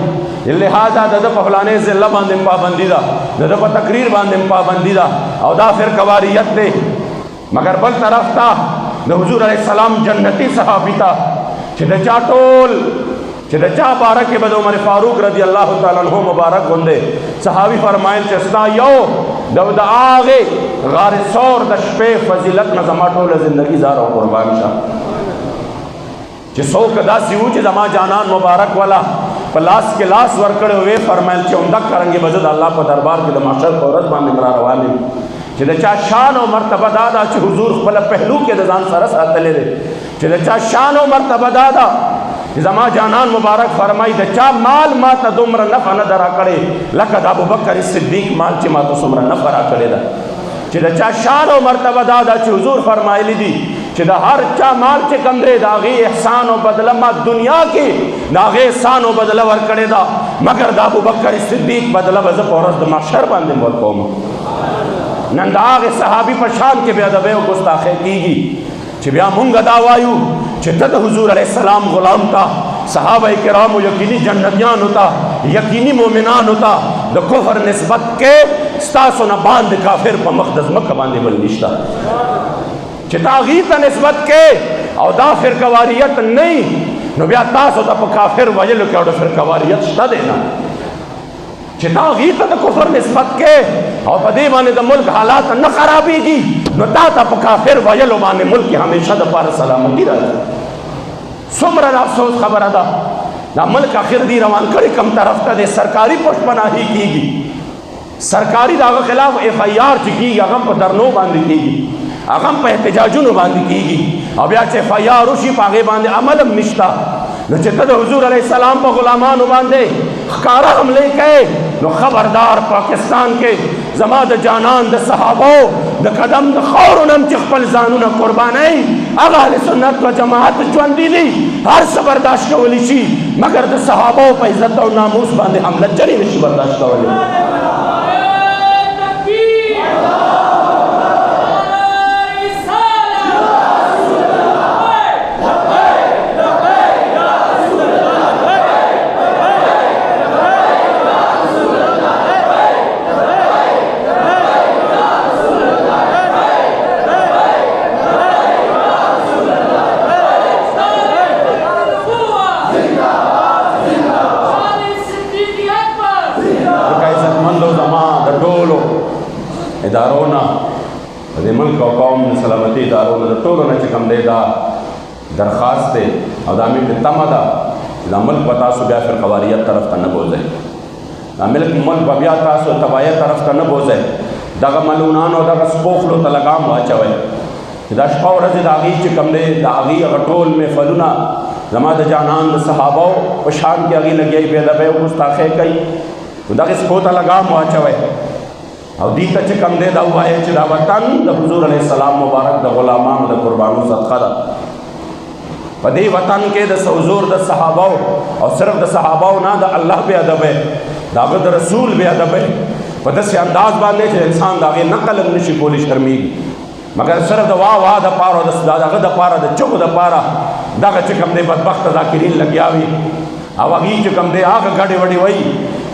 لہذا د ده په فلانې ضلع باندې هم پابندي ده، د ده په تقریر باندې هم پابندي ده او دا فرقواریت دی. مګر بل طرف ته د حضور علیه السلام جنتی صحابي ته چې د چا ټول چې د چا باره کې به د عمر فاروق رضی الله تعالی عنه مبارک غوندې صحابي فرمایل چې ستا یو د هغې غار ثور د شپې فضیلت نه زما ټوله زندګي زار او قربان شه. چې څوک داسې وو چې زما جانان مبارک والا په لاس کې لاس ورکړی وې فرمایل چې عمدک کرنګې به زه د الله په دربار کې د محشر په ورځ باندې را روان یم چې د چا شان او مرتبه دا ده چې حضور خپله پهلو کې د ځان سره ساتلی دی، چې د چا شان او مرتبه دا ده چې زما جانان مبارک فرمایي د چا مال ما ته دومره نفع نه ده راکړې لکه د ابوبکر صدیق مال چې ما ته څومره نفع راکړې ده، چې د چا شان او مرتبه دا ده چې حضور فرمایلی دي چې د هر چا مال چې کوم دی د هغې احسان او بدله ما دنیا کې د هغې احسان او بدله ورکړې ده، مګر د ابوبکر صدیق بدله به زه په ورځ د محشر باندې ورکوم. نن د هغې صحابي په شان کې بې ادبۍ او ګستاخۍ کېږي چې بیا مونږ دا وایو چې ته د حضور علیه السلام غلام ته، صحابه کرامو یقیني جنتیانو ته، یقیني مؤمنانو ته د کفر نسبت کې ستاسو نه باندې کافر په مخ د ځمکه باندې بل نشته چې تا هغې ته نسبت کې او دا فرقواریت نه نو بیا تاسو ته په کافر ویلو کې او د فرقواریت شته دی نه چې تا هغې ته د کفر نسبت کې او په دې باندې د ملک حالات نه خرابېږي نو تا ته په کافر ویلو باندې ملک کې همیشه دپاره سلامتي راځي. څومره د افسوس خبره ده دا ملک آخر دی روان کړي کم طرف ته دی سرکاري پشپناهي کېږي، سرکاري د هغه خلاف ایف آی آر چې کېږي هغه هم په درنو باندې کېږي، هغه هم په احتجاجونو باندې کېږي او بیا چې ایف آی آر وشي په هغې باندې عمل هم نشته. نو چې ته د حضور علیه السلام په غلامانو باندې ښکاره حملې کوې نو خبردار پاکستان کې زما د جانان د صحابو د قدم د خاورو نه چې خپل ځانونه قربانوي هغه اهل سنت و جماعت ژوندي دي، هر څه برداشت کولی شي مګر د صحابو په عزت او ناموس باندې حمله جرې نشي برداشت کولی. ادارو نه د ملک او قوم د سلامتي ادارو نه د ټولو نه چې کوم دی دا درخواست دی او د امیر تمه ده چې دا ملک به تاسو بیا فرقواریت طرف ته نه بوځئ، دا ملک به بیا تاسو تباهۍ طرف ته نه بوځئ، دغه ملونانو دغه سپوخلو ته لګام واچوئ چې دا شپه ورځې د هغې چې کوم دی د هغې هغه ټول محفلونه زما د جانان د صحابو په شان کې هغې لګیایي بې ادبۍ او ګستاخۍ کوي نو دغې سپو ته لګام واچوئ او دې ته چې کوم دی دا ووایئ چې دا وطن د حضور علیه السلام مبارک د غلامانو د قربانو صدقه ده. په دې وطن کې د حضور د صحابو او صرف د صحابو نه د الله بې ادبۍ د هغه د رسول بې ادبۍ په داسې انداز باندې چې انسان د هغې نقل هم نشي کولی شرمېږي مګر صرف د وا وا دپاره او د هغه دپاره د چغو دپاره دغه چې کوم دی بدبخته ذاکرین لګیا وي او هغې چې کوم دی هغه ګډې وډې وایي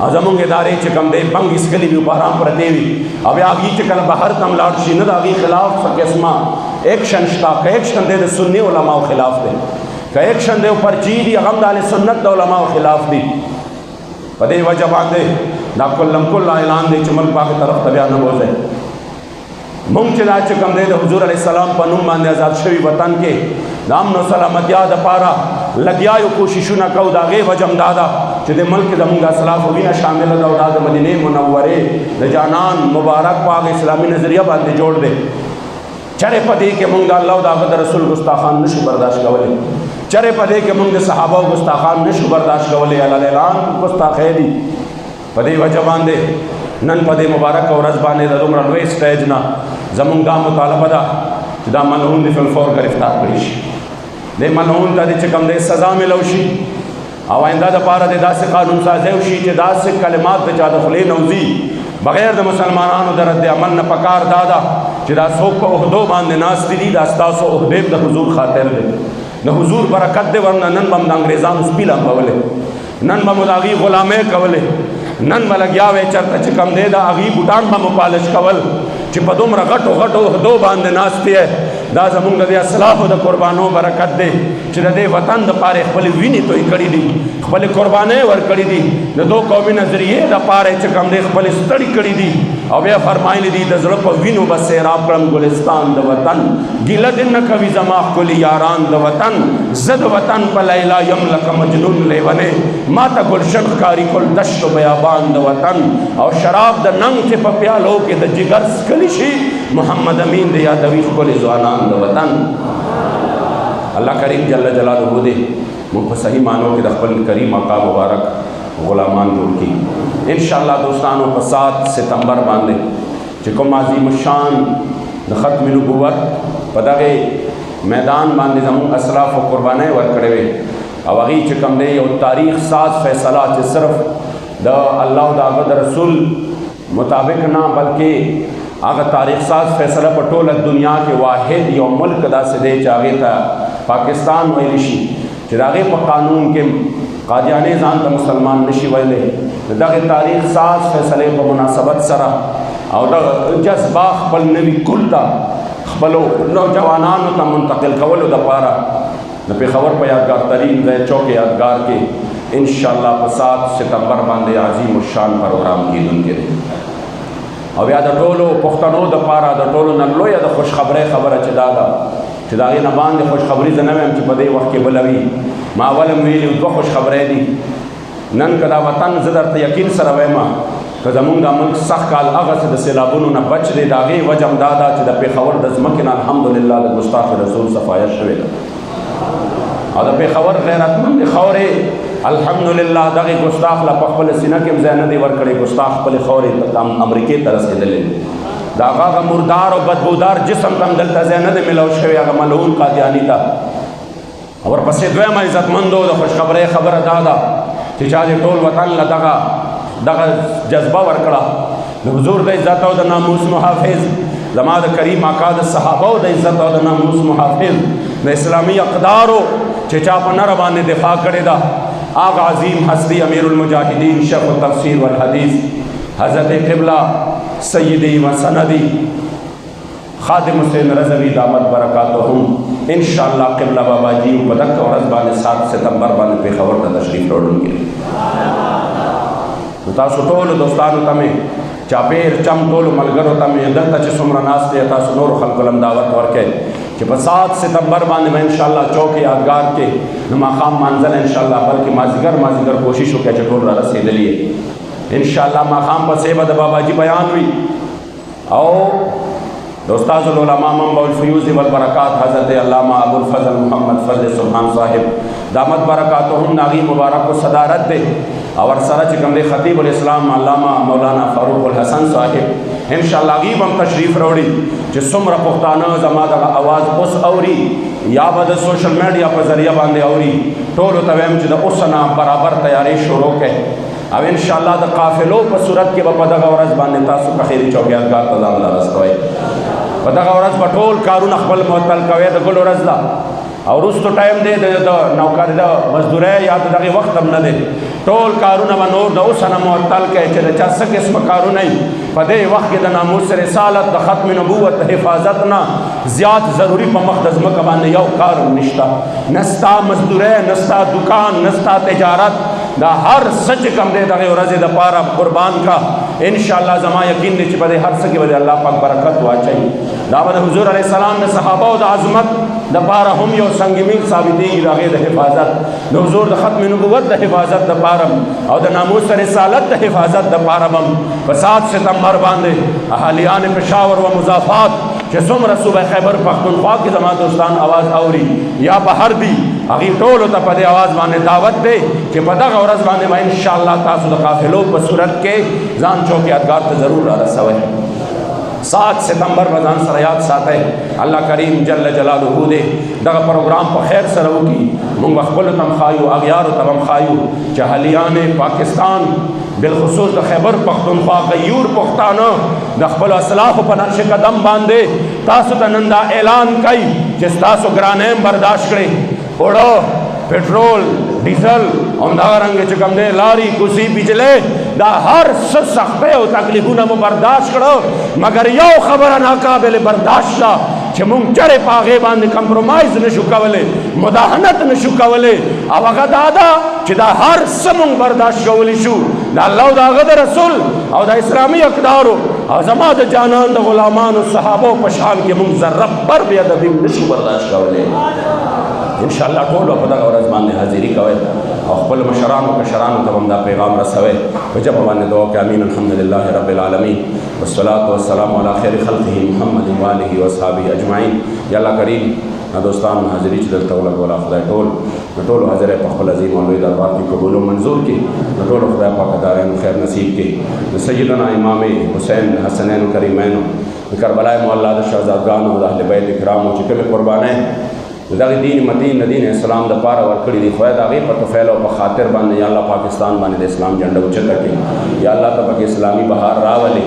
او زمونږ ادارې چې کوم دی بنګ اسکلي وي په ارام پرتې وي او بیا هغې چې کله بهر ته هم لاړ شي نه د هغې خلاف څه قسمه ایکشن شته که ایکشن دی د سني علماو خلاف دی که ایکشن دی پرچې دي هغه هم د اهل سنت د علماو خلاف دي. په دې وجه باندې دا کلم کل اعلان دی چې ملک پاکې طرف ته بیا نه بوځئ. مونږ چې دا چې کوم دی د حضور علیه السلام په نوم باندې آزاد شوي وطن کې د امن او سلامتیا دپاره لګیا یو کوششونه کوو. د هغې وجه هم دا ده چې د ملک زمونږ اسلافو وینه شامله ده او دا د مدینې منورې د جانان مبارک په هغه اسلامي نظریه باندې جوړ دی. چرې په دې کې مونږ د الله او د هغه د رسول ګستاخان نشو برداشت کولی. چرې په دې کې مونږ د صحابه ګستاخان نشو برداشت کولی. اعلان ګستاخی دي. په دې وجه باندې نن په دې مبارک ورځ باندې د دومره لوی سټیج نه زمونږ دا مطالبه ده چې دا ملعون د فلفور گرفتار کړي شي. دې ملعون ته چې کوم دی سزا ملو شي او آینده دپاره د داسې قانون سازی وشي چې داسې کلمات د چا د خولې نه وځي بغیر د مسلمانانو د رد عمل نه پکار دا ده چې دا څوک په عهدو باندې ناست دي دا ستاسو عهدې د حضور خاطر دی، د حضور برکت دی. ورنه نن به د انګریزانو سپي لامبولې، نن به مو د هغې غلامۍ کولې، نن به لګیا وی چېرته چې کوم دی د هغې بوټان به مو پالش کول چې په دومره غټو غټو عهدو باندې ناست یې. دا زمونږ د دې اسلافو د قربانو برکت دی چې د دې وطن دپاره خپلې وینې توی کړي دي، خپلې قربانۍ ورکړي دي، د دو قومي نظریې دپاره چې کوم دی خپلې ستړي کړي دي. او بیا فرمایلی دي د زړه په وینو به سیراب کړم ګلستان د وطن، ګیله دې نه کوي زما ښکلي یاران د وطن. زه د وطن په لیلا یم لکه مجنون لیونې، ما ته گلشن ښکاري کل دشت و بیابان د وطن. او شراب د ننګ چې په پیالو کې د جگر څښلی شي، محمد امین د یادوي ښکلي ځوانان د وطن. الله کریم جل جلاله دې موږ په صحیح معنو کې د خپل کریم آقا مبارک غلامان جوړ کړي. انشاءاللہ دوستانو په 7 ستمبر باندې چې کوم عظیم الشان د ختم نبوت په دغه میدان باندې زموږ اسلاف او قربانۍ ورکړې وې او هغې چې کوم دی یو تاریخ ساز فیصله چې صرف د الله او د هغه د رسول مطابق نه بلکې هغه تاریخ ساز فیصله په ټوله دنیا کې واحد یو ملک داسې دی چې هغې ته پاکستان ویلی شي چې د هغې په قانون کې قادیانی ځان ته مسلمان نشي ویلی. د دغې تاریخ ساز فیصلې په مناسبت سره او د جذبه خپل نوي کل ته خپلو نوجوانانو ته منتقل کولو دپاره د پېښور په یادګار ترین ځای چوک یادګار کې انشاءالله په 7 ستمبر باندې عظیم الشان پروګرام کیدونکی دی. او بیا د ټولو پښتنو دپاره د ټولو نه لویه د خوشخبرۍ خبره چې دا ده چې د هغې نه باندې خوشخبري زه نه ویم چې په دې وخت کې بله وي. ما اول هم ویلي 2 خوشخبرۍ دي. نن که دا وطن زه درته یقین سره وایم که زمونږ دا ملک سخت کال هغسې د سیلابونو نه بچ دی، د هغې وجه هم دا ده چې د پېښور د ځمکې نه الحمدلله د ګستاخ رسول صفایه شوې ده او د پېښور غیرتمند خاورې الحمدلله دغې ګستاخ له په خپله سینه کې هم ځای نه دی ورکړی. ګستاخ خپلې خاورې امریکې ته رسېدلی دی. د هغه مردار او بدبودار جسم ته هم دلته ځای نه دی میلاو شوی هغه ملعون قادیاني ته. او ورپسې دویمه عزتمندو د خوشخبرۍ خبره دا ده چې چا دې ټول وطن له دغه جذبه ورکړه د حضور د عزت او د ناموس محافظ، زما د کریم آقا د صحابو د عزت او د ناموس محافظ، د اسلامي اقدارو چې چا په نره باندې دفاع کړې ده، هغه عظیم هستی امیر المجاهدین شیخ التفسیر والحدیث حضرت قبلہ سیدی و سندی خادم حسین رضوی دامت برکاتهم انشاءاللہ قبلہ بابا جی په دغه ورځ باندې 7 ستمبر باندې پېښور ته تشریف وړونکي. نو تاسو ټولو دوستانو ته مې چاپېر چم ټولو ملګرو ته مې دلته چې څومره ناست دی تاسو نورو خلکو له هم دعوت ورکړئ چې په 7 ستمبر باندې به انشاءالله چوک یادګار کې نو ماښام مانځل انشاءالله بلکې مازدیګر کوشش وکړئ چې ټول را رسېدلي یې انشاءالله ماښام پسې به د بابا جي بیان وي او د استاذ العلماء منبع الفیوز والبرکات حضرت علامہ ابو الفضل محمد فضل سبحان صاحب دامت برکاتهم ناغي مبارک و صدارت دے اور سره چې کوم دی خطیب الاسلام علامہ مولانا فاروق الحسن صاحب انشاءاللہ غیب هم تشریف راوړي چې څومره پښتانه زما دغه اواز اوس اوري یا به د سوشل میډیا په ذریعه باندې اوري ټولو ته وایم چې د اوس نه برابر تیاری شروع کړئ او انشاءاللہ د قافلو په صورت کې به په دغه ورځ باندې تاسو په خیري چوک یادګار ته ځان رسوئ. په دغه ورځ به ټول کارونه خپل معطل کوئ د ګل ورځ ده او وروستو ټایم دی د نوکري د مزدورۍ یا د دغې وخت هم نه دی ټول کارونه به نور د اوسه نه معطل کوئ چې د چا څه قسمه کارونه وي په دې وخت کې د ناموس رسالت د ختم نبوت د حفاظت نه زیات ضروري په مخ د ځمکه باندې یو کار هم نشته نه ستا مزدورۍ نه ستا دکان نه ستا تجارت دا هر څه چې کوم دی دغې ورځې دپاره قربان کا انشاءاللہ زما یقین دی چې په دې هر څه کې به الله پاک برکت واچوي. دا به د حضور علیه السلام د صحابه او د عظمت دپاره هم یو سنگ میل ثابتېږي د هغې د حفاظت، د حضور د ختم نبوت د حفاظت دپاره او د ناموس د رسالت د حفاظت دپاره هم په 7 ستمبر باندې اهالیان پشاور و مضافات چې څومره صوبه خیبر پختونخوا کې زما دوستان آواز اوري یا بهر دي، هغې ټولو ته په دې آواز باندې دعوت دی چې په دغه ورځ باندې به انشاءالله تاسو د قافلو په صورت کې ځان چوکیاتګار ته ضرور را رسوئ. 7 ستمبر به ځان سره یاد ساتئ. الله کریم جل جلاله دې دغه پروګرام په خیر سره وکړي. موږ به خپلو ته هم ښایو، اغیارو ته هم ښایو چې اهلیان پاکستان بالخصوص د خیبر پختونخوا غیور پښتانه د خپلو اصلاحو په نقش قدم باندې تاسو ته نن دا اعلان کوي چې ستاسو ګرانۍ هم برداشت کړئ، اوړه، پټرول، ډیزل او همدارنګه چې کوم دی لاري کوڅې بجلی دا هر څه سختۍ او تکلیفونه مو برداشت کړه، مګر یو خبره ناقابل برداشت ده چې مونږ چرې په هغې باندې کمپرومایز نشو کولی، مداهنت نشو کولی، او هغه دا ده چې دا هر څه مونږ برداشت کولی شو د الله او د هغه د رسول او د اسلامي اقدارو او زما د جانان د غلامانو صحابو په شان کې مونږ ذره بر بې ادبي نشو برداشت کولی. انشاءالله ټولو په دغه ورځ باندې حاضري کوئ او خپل مشرانو کشرانو ته هم دا پیغام رسوئ په ژبه باندې دعا وکړئ. امین الحمدلله رب العالمین والصلاة والسلام علی خیر خلقه محمد و آله و اصحابه اجمعین. یا الله کریم دوستان حاضري چې دلته ولګوله خدای د ټولو حاضری په خپل عظیم او لوی دربار کې قبول و منظور کړي، د ټولو خدای پاک دارین خیر نصیب کړي. د سیدنا امام حسین حسنین کریمینو د کربلا معلی د شهزادګانو د اهل بیت کرامو چې کومې قربانۍ د دغه دین متین د دین اسلام دپاره ورکړي دي، خدای د هغې په طفیل او په خاطر باندې یا الله پاکستان باندې د اسلام جنډه اوچته کړي. یا الله ته پکې اسلامي بهار راولي.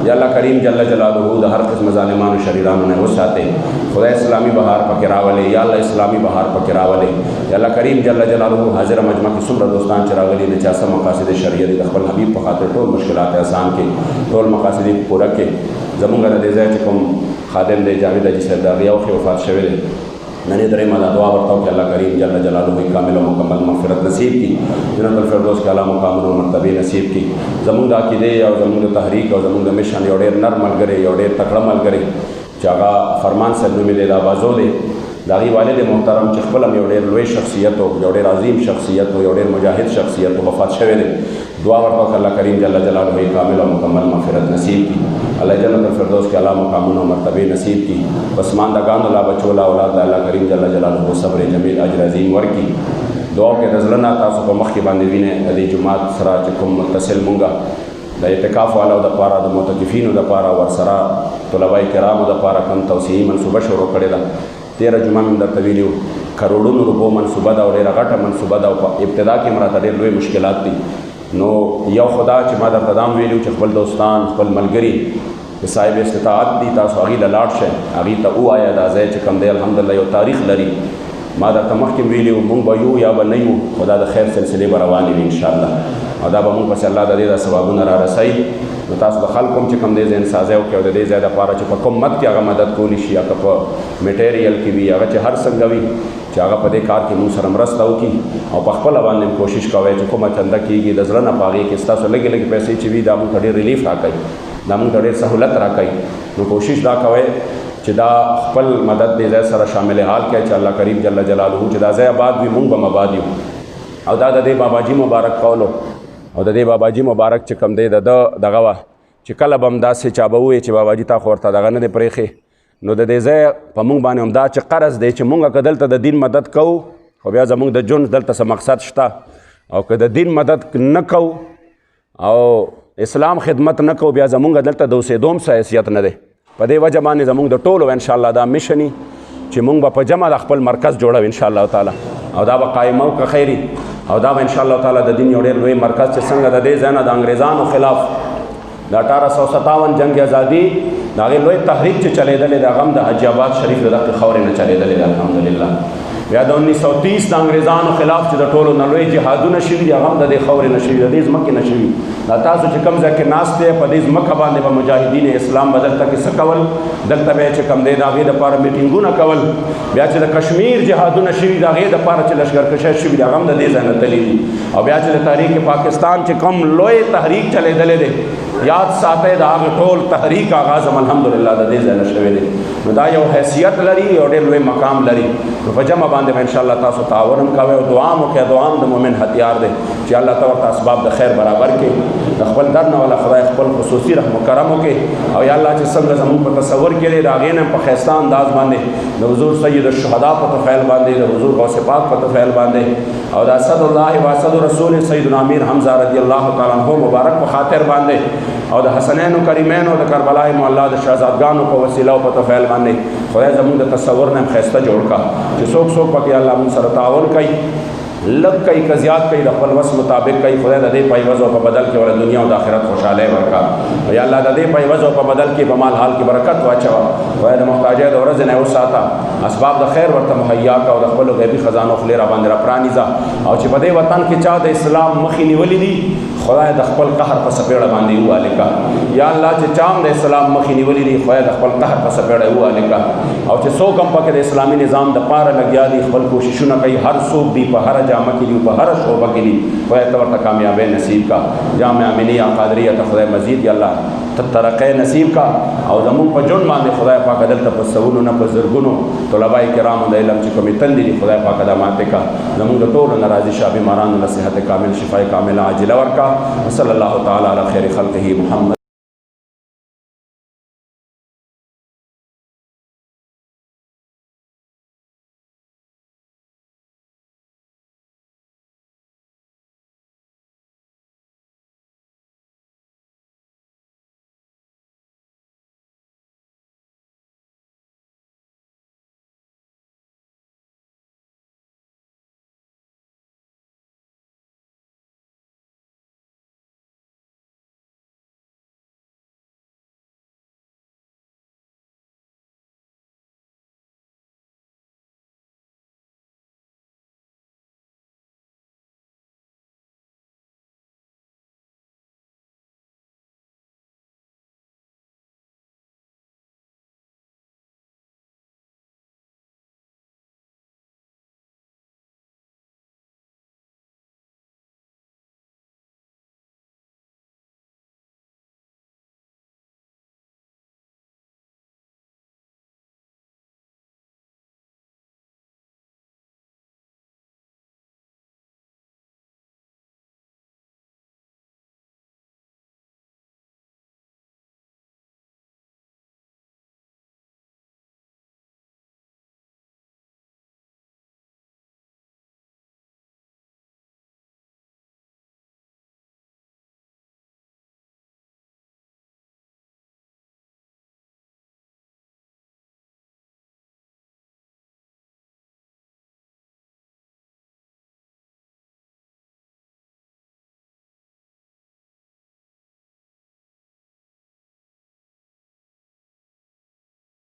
یا الله کریم جل جلاله د هر قسم ظالمانو شریرانو نه وساتئ. خدای اسلامي بهار پکې راولي. یا الله اسلامي بهار پکې راولي. یا الله کریم جل جلاله حاضر مجمع کې څومره دوستان چې راغلي د چا څه مقاصد شرعیه دي د خپل حبیب په خاطر ټول مشکلات آسان کړي، ټول مقاصد یې پوره کړي. زمونږ د دې ځای چې کوم خادم دی جاوید حاجي صاحب د هغې اوښې وفات شوی دی، نن یې درېیمه دا دعا ورته وکړي الله کریم جل جلاله کامل او مکمل مغفرت نصیب کړي، جنت الفردوس کې اعلی مقامونه او مرتبې نصیب کړي. زمونږ د عقیدې او زمونږ د تحریک او زمونږ د مشن یو ډېر نر ملګری، یو ډېر تکړه ملګری چې هغه فرمان صاحب نومې دی، د آوازو دی، د هغې والد محترم چې خپل هم یو ډېر لوی شخصیت و، یو ډېر عظیم شخصیت و، یو ډېر مجاهد شخصیت و، وفات شوی دی. دعا ورته وکړه الله کریم جل جلاله کامل او مکمل مغفرت نصیب کړي، الله جنت الفردوس کې اعلی مقامونه او مرتبې نصیب کړي. پسماندګانو لا بچو لا اولاد د الله کریم جل جلاله صبر جمیل اجر عظیم ورکړي. دعا وکړئ د زړه نه تاسو په مخ کې باندې وینئ د دې جومات سره چې کوم متصل مونږ د اعتکاف والو دپاره د معتکفینو دپاره ورسره طلبه کرامو دپاره کوم توسعې منصوبه شروع کړې ده. 13 جمعه مې درته ویلي وو کروڑونو روپو منصوبه ده او ډېره غټه منصوبه ده او په ابتدا کې هم راته ډېر لوی مشکلات دي. نو یو خدا چې ما درته دا هم ویلي چې خپل دوستان خپل ملګري چې صاحب استطاعت دي تاسو هغې له لاړ شئ، هغې ته ووایه دا ځای چې کوم دی الحمدلله یو تاریخ لري. ما درته مخکې ویلي وو مونږ به یو یا به نه یو، خو دا د خیر سلسلې به روانې وي انشاءالله او دا به مونږ پسې الله د دې د ثوابونه را رسوي. نو تاسو د خلکو هم چې کوم دی ذهن سازی وکړئ او د دې ځای دپاره چې په کوم مد کې هغه مدد کولی شي یا که په میټیریل کې وي هغه چې هر څنګه وي چې هغه په دې کار کې مونږ سره مرسته وکړي او په خپله باندې کوشش کوئ چې کومه چنده کېږي د زړه نه په هغې کې ستاسو لږې لږې پیسې چې وي دا مونږ ته ډېر ریلیف راکوي، دا مونږ ته ډېر سهولت راکوي. نو کوشش دا کوئ چې دا خپل مدد دې ځای سره شامل حال کړئ چې الله کریم جل جلاله چې دا ځای آباد وي مونږ به هم آباد یو. او دا د دې باباجي مبارک قولو او د دې باباجي مبارک چې کوم دی د ده دغه وه چې کله به هم داسې چا به ووایي چې باباجي تا خو ورته دغه نه دی پرېښې، نو د دې ځای په مونږ باندې هم دا چې قرض دی چې مونږ که دلته د دین مدد کوو خو بیا زمونږ د ژوند دلته څه مقصد شته، او که د دین مدد نه کوو او اسلام خدمت نه کوو بیا زمونږ دلته د اوسېدو هم څه حیثیت نه دی. په دې وجه باندې زمونږ د ټولو انشاءالله دا میشني چې مونږ به په جمع د خپل مرکز جوړو انشاءالله تعالی او دا به قایمو که خیري او دا به انشاءالله تعالی د دین یو ډېر لوی مرکز چې څنګه د دې ځای نه د انګریزانو خلاف د 1857 جنگ ازادي د هغې لوی تحریک چې چلېدلی د هغه هم د حاجي آباد شریف د دغې خاورې نه چلېدلی دی الحمدلله. بیا د 1930 د انګریزانو خلاف چې د ټولو نه لوی جهادونه شوي دي هغه هم د دې خاورې نه شوي، د دې ځمکې نه شوي. دا تاسو چې کوم ځای کې ناست دی په دې ځمکه باندې به مجاهدین اسلام به دلته کې څه کول، دلته به یې چې کوم دی د هغې دپاره میټینګونه کول. بیا چې د کشمیر جهادونه شوي د هغې دپاره چې لښکرکشۍ شوي دي هغه هم د دې ځای نه تللي دي. او بیا چې د تحریک پاکستان چې کوم لوی تحریک چلېدلی دی یاد ساتئ د هغې ټول تحریک آغاز هم الحمدلله د دې ځای نه شوی دی نو دا یو حیثیت لري یو ډېر لوی مقام لري نو په جمع باندې به انشاءالله تاسو تعاون هم کوئ او دعا هم وکړئ دعا هم د مؤمن هتیار دی چې الله ته ورته اسباب د خیر برابر کړي د خپل در نه والا خدای خپل خصوصي رحم و کرم وکړي او یا الله چې څنګه زموږ په تصور کې دی د هغې نه په ښایسته انداز باندې د حضور سید الشهدا په طفیل باندې د حضور غوث پاک په طفیل باندې او د اسد الله و اسد رسول سیدنا امیر حمزه رضی الله تعالی عنہ مبارک په خاطر باندې او د حسنین و کریمین و د کربلای معلا د شهزادګانو په وسیله او په طفیل باندې خدای زموږ د تصور نه ښایسته جوړ کړه چې څوک څوک پکې الله موږ سره تعاون کوي لږ کوي که زیات کوي د خپل وس مطابق کوي خدای د دې په عوض او په بدل کې ولا دنیا او د آخرت خوشحالۍ ورکړه یا الله د دې په عوض او په بدل کې په مال حال کې برکت واچوه خدای د محتاجۍ د ورځې نه وساته اسباب د خیر ورته مهیا کړه او د خپلو غیبي خزانو خولې را باندې را پرانیزه او چې په دې وطن کې چا د اسلام مخې نیولي دي خدای د خپل قهر په څپېړه باندې ووالې کړه یا الله چې چا هم د اسلام مخې نیولي دي خدای د خپل قهر په څپېړه ووالې کړه او چې څوک هم پکې د اسلامي نظام د پاره لګیا دي خپل کوششونه کوي هر څوک دی په هره جامه کې دي په هره شعبه کې دي خدای ته ورته کامیابۍ نصیب کا جامع امینیه قادریه ته خدای مزید یا الله ترقی نصیب کا او زموږ په ژوند باندې خدای پاک دلته په سوونو نه په زرګونو طلبای کرامو د علم چې کومې تندې دي خدای پاک دا ماته کا زموږ د ټولو نه راضي شه بیمارانو له صحت کامل شفای کامله عاجله ورکا وصلی الله تعالی علی خیر خلقه محمد